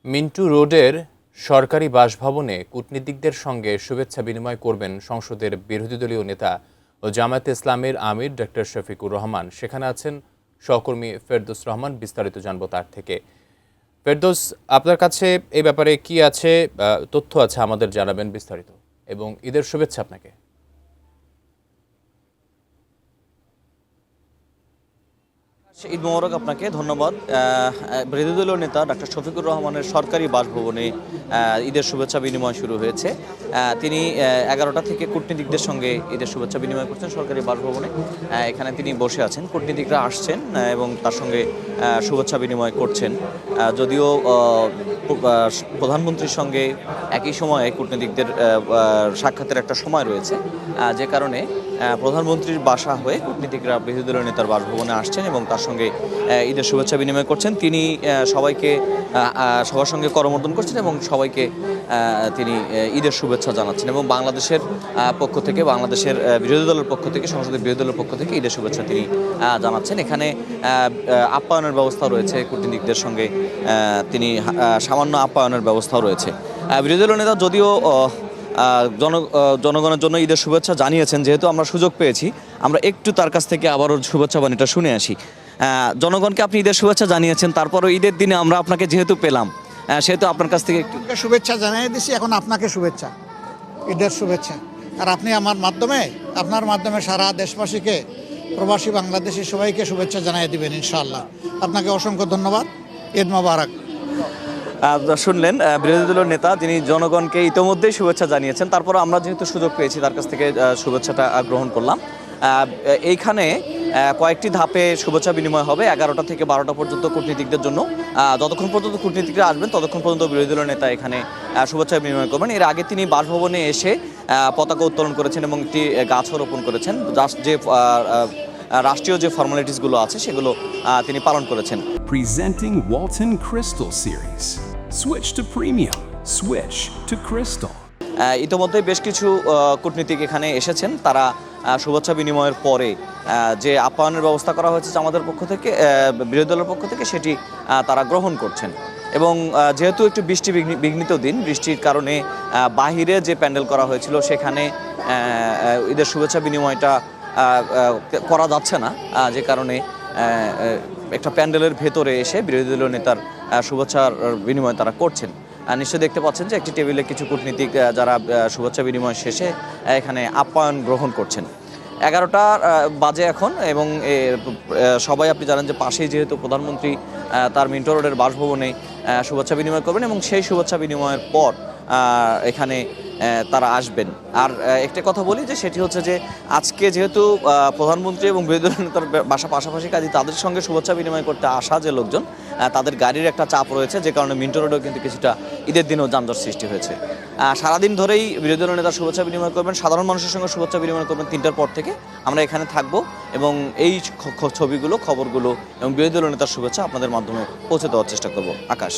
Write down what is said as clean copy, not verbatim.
মিন্টু রোডের সরকারি বাসভবনে কূটনীতিকদের সঙ্গে শুভেচ্ছা বিনিময় করবেন সংসদের বিরোধী দলীয় নেতা ও জামায়াতে ইসলামের আমির ডক্টর শফিকুর রহমান। সেখানে আছেন সহকর্মী ফেরদৌস রহমান। বিস্তারিত জানবো তার থেকে। ফেরদৌস, আপনার কাছে এই ব্যাপারে কি আছে, তথ্য আছে আমাদের জানাবেন বিস্তারিত, এবং ঈদের শুভেচ্ছা আপনাকে। ঈদ মোবারক আপনাকে, ধন্যবাদ। বিরোধী দলীয় নেতা ডক্টর শফিকুর রহমানের সরকারি বাসভবনে ঈদের শুভেচ্ছা বিনিময় শুরু হয়েছে। তিনি 11টা থেকে কূটনীতিকদের সঙ্গে ঈদের শুভেচ্ছা বিনিময় করছেন সরকারি বাসভবনে। এখানে তিনি বসে আছেন, কূটনীতিকরা আসছেন এবং তার সঙ্গে শুভেচ্ছা বিনিময় করছেন। যদিও প্রধানমন্ত্রীর সঙ্গে একই সময়ে কূটনীতিকদের সাক্ষাতের একটা সময় রয়েছে, যে কারণে প্রধানমন্ত্রীর বাসা হয়ে কূটনীতিকরা বিরোধী দলীয় নেতার বাসভবনে আসছেন এবং তার সঙ্গে ঈদের শুভেচ্ছা বিনিময় করছেন। তিনি সবাইকে সবার সঙ্গে করমর্দন করছেন এবং সবাইকে তিনি ঈদের শুভেচ্ছা জানাচ্ছেন এবং বাংলাদেশের পক্ষ থেকে, বাংলাদেশের বিরোধী দলের পক্ষ থেকে, সংসদের বিরোধী দলের পক্ষ থেকে ঈদের শুভেচ্ছা তিনি জানাচ্ছেন। এখানে আপ্যায়নের ব্যবস্থা রয়েছে, কূটনীতিকদের সঙ্গে তিনি সামান্য আপ্যায়নের ব্যবস্থাও রয়েছে। বিরোধী দলীয় নেতা যদিও জনগণের জন্য ঈদের শুভেচ্ছা জানিয়েছেন, যেহেতু আমরা সুযোগ পেয়েছি আমরা একটু তার কাছ থেকে আবারও শুভেচ্ছা বাণীটা শুনে আসি। জনগণকে আপনি ঈদের শুভেচ্ছা জানিয়েছেন, তারপরও ঈদের দিনে আমরা আপনাকে যেহেতু পেলাম, সেহেতু আপনার কাছ থেকে একটু শুভেচ্ছা জানিয়ে দিছি। এখন আপনাকে শুভেচ্ছা, ঈদের শুভেচ্ছা। আর আপনি আপনার মাধ্যমে সারা দেশবাসীকে, প্রবাসী বাংলাদেশি সবাইকে শুভেচ্ছা জানিয়ে দিবেন ইনশাআল্লাহ। আপনাকে অসংখ্য ধন্যবাদ। ঈদ মোবারক। শুনলেন বিরোধী দলের নেতা, যিনি জনগণকে ইতোমধ্যেই শুভেচ্ছা জানিয়েছেন। তারপর আমরা যেহেতু সুযোগ পেয়েছি তার কাছ থেকে শুভেচ্ছাটা গ্রহণ করলাম। এইখানে কয়েকটি ধাপে শুভেচ্ছা বিনিময় হবে 11টা থেকে 12টা পর্যন্ত কূটনীতিকদের জন্য। যতক্ষণ পর্যন্ত কূটনীতিকরা আসবেন ততক্ষণ পর্যন্ত বিরোধী দলের নেতা এখানে শুভেচ্ছা বিনিময় করবেন। এর আগে তিনি বাসভবনে এসে পতাকা উত্তোলন করেছেন এবং একটি গাছও রোপণ করেছেন। যে রাষ্ট্রীয় যে ফর্মালিটিসগুলো আছে সেগুলো তিনি পালন করেছেন। Presenting Walton Crystal Series. Switch to premium. Switch to Crystal. ইতিমধ্যে বেশ কিছু কূটনীতিক এখানে এসেছেন। তারা শুভেচ্ছা বিনিময়ের পরে যে আপ্যায়নের ব্যবস্থা করা হয়েছে আমাদের পক্ষ থেকে, বিরোধী দলের পক্ষ থেকে, সেটি তারা গ্রহণ করছেন। এবং যেহেতু একটু বৃষ্টি বিঘ্নিত দিন, বৃষ্টির কারণে বাহিরে যে প্যান্ডেল করা হয়েছিল সেখানে ঈদের শুভেচ্ছা বিনিময়টা করা যাচ্ছে না, যে কারণে একটা প্যান্ডেলের ভেতরে এসে বিরোধী দলীয় নেতার শুভেচ্ছার বিনিময় তারা করছেন। নিশ্চয়ই দেখতে পাচ্ছেন যে একটি টেবিলে কিছু কূটনীতিক যারা শুভেচ্ছা বিনিময় শেষে এখানে আপ্যায়ন গ্রহণ করছেন। 11টা বাজে এখন, এবং সবাই আপনি জানেন যে পাশেই যেহেতু প্রধানমন্ত্রী তার মিন্টো রোডের বাসভবনে শুভেচ্ছা বিনিময় করবেন এবং সেই শুভেচ্ছা বিনিময়ের পর এখানে তারা আসবেন। আর একটা কথা বলি, যে সেটি হচ্ছে যে আজকে যেহেতু প্রধানমন্ত্রী এবং বিরোধী দলের নেতার বাসা পাশাপাশি, কাজে তাদের সঙ্গে শুভেচ্ছা বিনিময় করতে আসা যে লোকজন, তাদের গাড়ির একটা চাপ রয়েছে, যে কারণে মিন্টো রোডেও কিন্তু কিছুটা ঈদের দিনেও যানজট সৃষ্টি হয়েছে। সারাদিন ধরেই বিরোধী দলের নেতা শুভেচ্ছা বিনিময় করবেন, সাধারণ মানুষের সঙ্গে শুভেচ্ছা বিনিময় করবেন। 3টার পর থেকে আমরা এখানে থাকবো এবং এই ছবিগুলো, খবরগুলো এবং বিরোধী দলের নেতার শুভেচ্ছা আপনাদের মাধ্যমে পৌঁছে দেওয়ার চেষ্টা করব। আকাশ।